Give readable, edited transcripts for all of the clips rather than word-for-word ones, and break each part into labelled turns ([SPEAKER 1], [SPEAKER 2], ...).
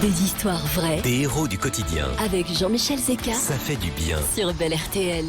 [SPEAKER 1] Des histoires vraies
[SPEAKER 2] Des héros du quotidien.
[SPEAKER 1] avec Jean-Michel Zeka
[SPEAKER 2] Ça fait du bien.
[SPEAKER 1] sur Bel RTL.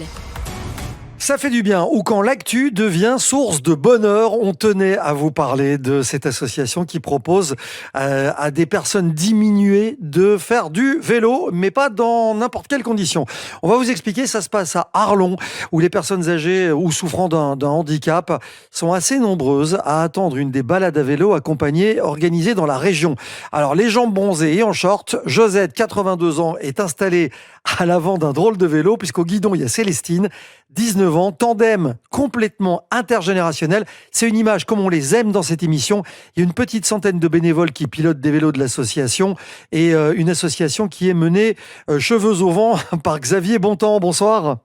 [SPEAKER 3] Ça fait du bien, ou quand l'actu devient source de bonheur. On tenait à vous parler de cette association qui propose à des personnes diminuées de faire du vélo, mais pas dans n'importe quelle condition. On va vous expliquer, ça se passe à Arlon, où les personnes âgées ou souffrant d'un handicap sont assez nombreuses à attendre une des balades à vélo accompagnées, organisées dans la région. Alors, les jambes bronzées et en short, Josette, 82 ans, est installée à l'avant d'un drôle de vélo, puisqu'au guidon, il y a Célestine, 19 ans, tandem complètement intergénérationnel. C'est une image comme on les aime dans cette émission. Il y a une petite centaine de bénévoles qui pilotent des vélos de l'association et une association qui est menée cheveux au vent par Xavier Bontemps. Bonsoir.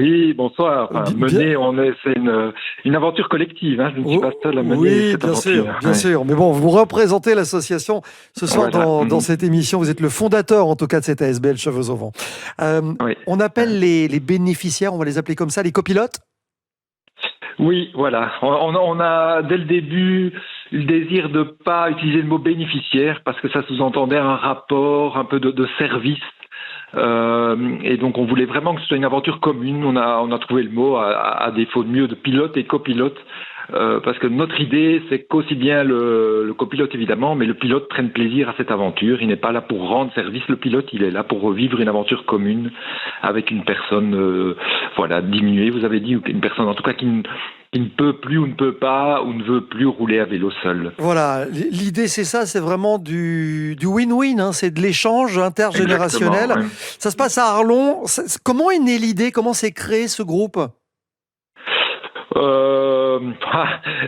[SPEAKER 4] Oui, bonsoir. Enfin,
[SPEAKER 3] Bien-
[SPEAKER 4] c'est une aventure collective. Hein. Je ne suis pas seul à mener
[SPEAKER 3] Oui,
[SPEAKER 4] cette
[SPEAKER 3] bien
[SPEAKER 4] aventure.
[SPEAKER 3] sûr, bien
[SPEAKER 4] Ouais.
[SPEAKER 3] sûr. Mais bon, vous représentez l'association ce soir
[SPEAKER 4] Voilà.
[SPEAKER 3] dans cette émission. Vous êtes le fondateur, en tout cas, de cette ASBL Cheveux au vent.
[SPEAKER 4] Oui.
[SPEAKER 3] On appelle les bénéficiaires, on va les appeler comme ça, les copilotes.
[SPEAKER 4] Oui, voilà. On a dès le début le désir de pas utiliser le mot bénéficiaire parce que ça sous-entendait un rapport un peu de service. Et donc on voulait vraiment que ce soit une aventure commune. On a trouvé le mot à défaut de mieux de pilote et copilote. Parce que notre idée, c'est qu'aussi bien le copilote évidemment, mais le pilote prenne plaisir à cette aventure. Il n'est pas là pour rendre service, le pilote, il est là pour revivre une aventure commune avec une personne, diminuée. Vous avez dit une personne en tout cas qui ne peut plus ou ne peut pas ou ne veut plus rouler à vélo seul.
[SPEAKER 3] Voilà, l'idée c'est ça, c'est vraiment du win-win, hein, c'est de l'échange intergénérationnel.
[SPEAKER 4] Exactement, ouais.
[SPEAKER 3] Ça se passe à Arlon. Comment est née l'idée? Comment s'est créé ce groupe?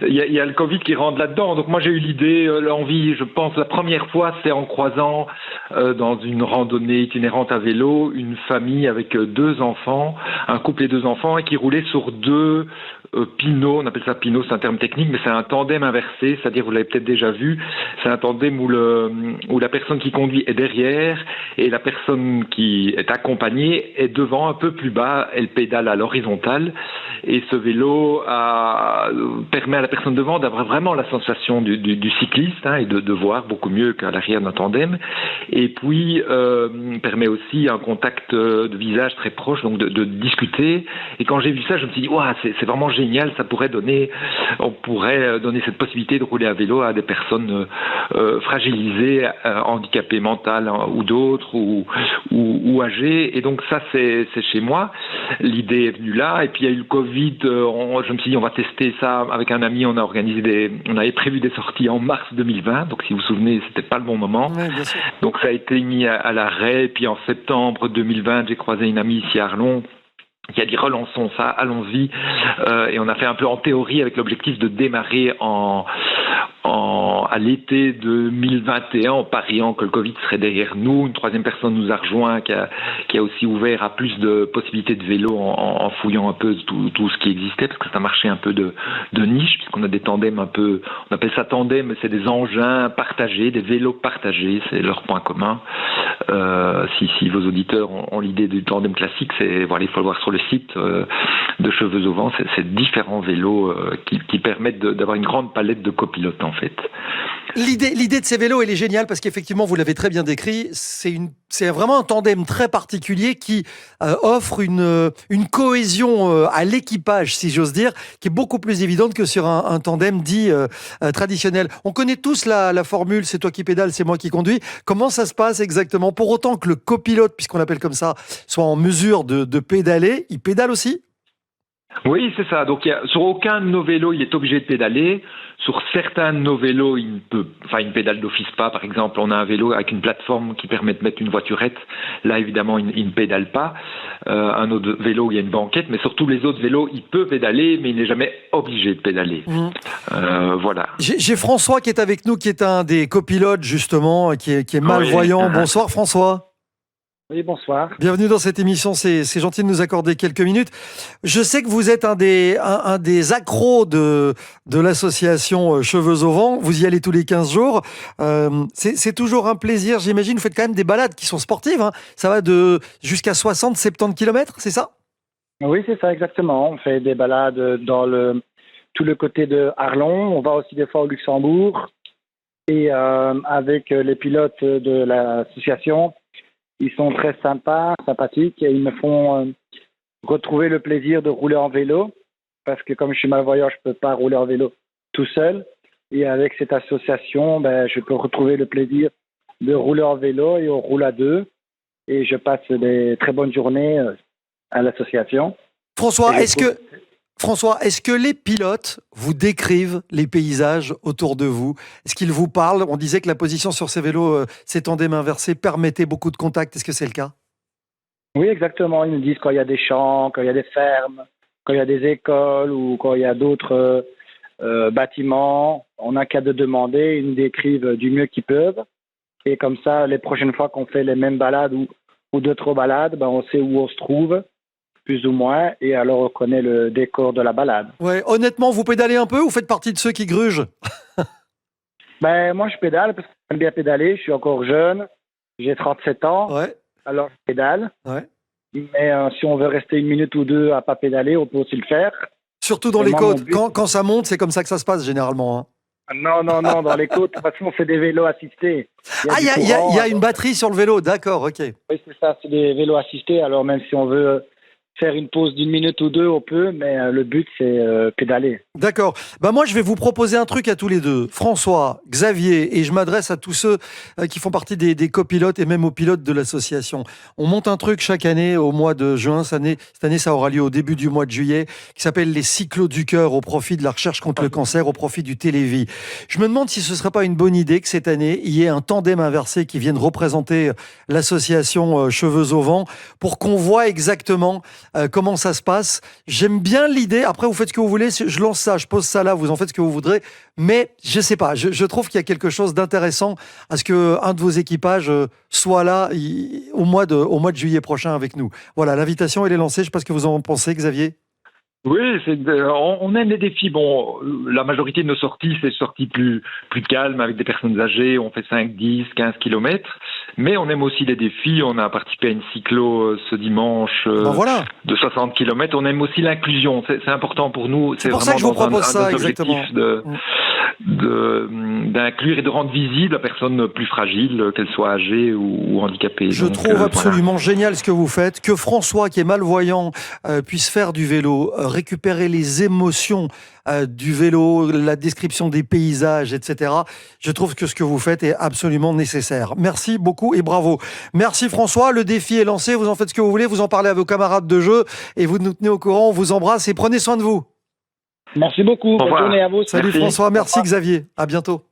[SPEAKER 4] Il y a le Covid qui rentre là-dedans. Donc moi j'ai eu l'idée, l'envie, je pense, la première fois, c'est en croisant dans une randonnée itinérante à vélo une famille avec deux enfants, un couple et deux enfants, et qui roulaient sur deux pinots. On appelle ça pinot, c'est un terme technique, mais c'est un tandem inversé, c'est-à-dire vous l'avez peut-être déjà vu. C'est un tandem où la personne qui conduit est derrière et la personne qui est accompagnée est devant, un peu plus bas. Elle pédale à l'horizontale. Et ce vélo permet à la personne devant d'avoir vraiment la sensation du cycliste, hein, et de voir beaucoup mieux qu'à l'arrière d'un tandem. Et puis permet aussi un contact de visage très proche, donc de discuter. Et quand j'ai vu ça, je me suis dit, ouah, c'est vraiment génial. On pourrait donner cette possibilité de rouler à vélo à des personnes fragilisées, handicapées mentales, hein, ou d'autres, ou âgées. Et donc ça, c'est chez moi. L'idée est venue là. Et puis il y a eu le Covid. Je me suis dit, on va tester ça avec un ami. On avait prévu des sorties en mars 2020. Donc si vous vous souvenez, c'était pas le bon moment.
[SPEAKER 3] Ouais, bien sûr.
[SPEAKER 4] Donc ça a été mis à l'arrêt. Puis en septembre 2020, j'ai croisé une amie ici à Arlon qui a dit relançons ça, allons-y. Et on a fait un peu en théorie avec l'objectif de démarrer à l'été 2021 en pariant que le Covid serait derrière nous. Une troisième personne nous a rejoint qui a aussi ouvert à plus de possibilités de vélo en fouillant un peu tout ce qui existait, parce que c'est un marché un peu de niche, puisqu'on a des tandems on appelle ça tandem, mais c'est des engins partagés, des vélos partagés, c'est leur point commun. Si vos auditeurs ont l'idée du tandem classique, il faut le voir sur le site de Cheveux au vent, c'est différents vélos qui permettent d'avoir une grande palette de copilotes en fait.
[SPEAKER 3] L'idée de ces vélos, elle est géniale parce qu'effectivement, vous l'avez très bien décrit, c'est vraiment un tandem très particulier qui offre une cohésion à l'équipage, si j'ose dire, qui est beaucoup plus évidente que sur un tandem dit traditionnel. On connaît tous la formule, c'est toi qui pédales, c'est moi qui conduis. Comment ça se passe exactement? Pour autant que le copilote, puisqu'on l'appelle comme ça, soit en mesure de pédaler, il pédale aussi?
[SPEAKER 4] Oui, c'est ça. Donc, sur aucun de nos vélos, il est obligé de pédaler. Sur certains de nos vélos, il ne pédale d'office pas. Par exemple, on a un vélo avec une plateforme qui permet de mettre une voiturette. Là, évidemment, il ne pédale pas. Un autre vélo où il y a une banquette, mais sur tous les autres vélos, il peut pédaler, mais il n'est jamais obligé de pédaler. Voilà.
[SPEAKER 3] J'ai François qui est avec nous, qui est un des copilotes, justement, qui est malvoyant.
[SPEAKER 4] Oui.
[SPEAKER 3] Bonsoir François.
[SPEAKER 5] Oui, bonsoir.
[SPEAKER 3] Bienvenue dans cette émission, c'est gentil de nous accorder quelques minutes. Je sais que vous êtes un des accros de l'association Cheveux au vent, vous y allez tous les 15 jours. C'est toujours un plaisir, j'imagine, vous faites quand même des balades qui sont sportives, hein. Ça va jusqu'à 60-70 km, c'est ça?
[SPEAKER 5] Oui, c'est ça, exactement. On fait des balades dans tout le côté de Arlon. On va aussi des fois au Luxembourg. Et avec les pilotes de l'association, ils sont très sympas, sympathiques, et ils me font retrouver le plaisir de rouler en vélo, parce que comme je suis malvoyant, je ne peux pas rouler en vélo tout seul. Et avec cette association, je peux retrouver le plaisir de rouler en vélo, et on roule à deux. Et je passe des très bonnes journées à l'association.
[SPEAKER 3] François, est-ce que les pilotes vous décrivent les paysages autour de vous? Est-ce qu'ils vous parlent? On disait que la position sur ces vélos, ces tandems inversés, permettait beaucoup de contact. Est-ce que c'est le cas?
[SPEAKER 5] Oui, exactement. Ils me disent quand il y a des champs, quand il y a des fermes, quand il y a des écoles ou quand il y a d'autres bâtiments. On n'a qu'à de demander, ils nous décrivent du mieux qu'ils peuvent. Et comme ça, les prochaines fois qu'on fait les mêmes balades ou d'autres balades, on sait où on se trouve, plus ou moins, et alors on connaît le décor de la balade.
[SPEAKER 3] Ouais, honnêtement, vous pédalez un peu ou vous faites partie de ceux qui grugent?
[SPEAKER 5] Moi, je pédale parce que j'aime bien pédaler. Je suis encore jeune. J'ai 37 ans.
[SPEAKER 3] Ouais,
[SPEAKER 5] Alors, je pédale.
[SPEAKER 3] ouais.
[SPEAKER 5] Mais si on veut rester une minute ou deux à pas pédaler, on peut aussi le faire.
[SPEAKER 3] Surtout dans
[SPEAKER 5] Et
[SPEAKER 3] les
[SPEAKER 5] moi, mon
[SPEAKER 3] côtes.
[SPEAKER 5] but-
[SPEAKER 3] Quand ça monte, c'est comme ça que ça se passe généralement, hein.
[SPEAKER 5] Non, dans les côtes, de toute façon, c'est des vélos assistés.
[SPEAKER 3] Il y a une batterie sur le vélo, d'accord, ok.
[SPEAKER 5] Oui, c'est ça, c'est des vélos assistés. Alors, même si on veut faire une pause d'une minute ou deux, on peut, mais le but, c'est pédaler.
[SPEAKER 3] D'accord. Moi, je vais vous proposer un truc à tous les deux. François, Xavier, et je m'adresse à tous ceux qui font partie des copilotes et même aux pilotes de l'association. On monte un truc chaque année au mois de juin. Cette année, ça aura lieu au début du mois de juillet, qui s'appelle les Cyclos du cœur au profit de la recherche contre le cancer, au profit du Télévis. Je me demande si ce serait pas une bonne idée que cette année, il y ait un tandem inversé qui vienne représenter l'association Cheveux au vent pour qu'on voit exactement comment ça se passe. J'aime bien l'idée. Après, vous faites ce que vous voulez. Je lance ça, je pose ça là, vous en faites ce que vous voudrez. Mais je sais pas, je trouve qu'il y a quelque chose d'intéressant à ce que un de vos équipages soit là au mois de juillet prochain avec nous. Voilà, l'invitation, elle est lancée. Je sais pas ce que vous en pensez, Xavier.
[SPEAKER 4] Oui, on aime les défis. Bon, la majorité de nos sorties, c'est sorties plus calmes avec des personnes âgées. On fait 5, 10, 15 kilomètres. Mais on aime aussi les défis. On a participé à une cyclo ce dimanche
[SPEAKER 3] Voilà.
[SPEAKER 4] de 60 kilomètres. On aime aussi l'inclusion. C'est important pour nous.
[SPEAKER 3] C'est pour ça que je vous propose ça, exactement.
[SPEAKER 4] D'inclure et de rendre visible la personne plus fragile, qu'elle soit âgée ou handicapée.
[SPEAKER 3] Je trouve absolument génial ce que vous faites. Que François, qui est malvoyant, puisse faire du vélo, récupérer les émotions du vélo, la description des paysages, etc. Je trouve que ce que vous faites est absolument nécessaire. Merci beaucoup et bravo. Merci François, le défi est lancé, vous en faites ce que vous voulez, vous en parlez à vos camarades de jeu et vous nous tenez au courant, on vous embrasse et prenez soin de vous.
[SPEAKER 5] Merci beaucoup, bonne journée à vous.
[SPEAKER 3] Salut
[SPEAKER 4] Merci.
[SPEAKER 3] François, merci Xavier, à bientôt.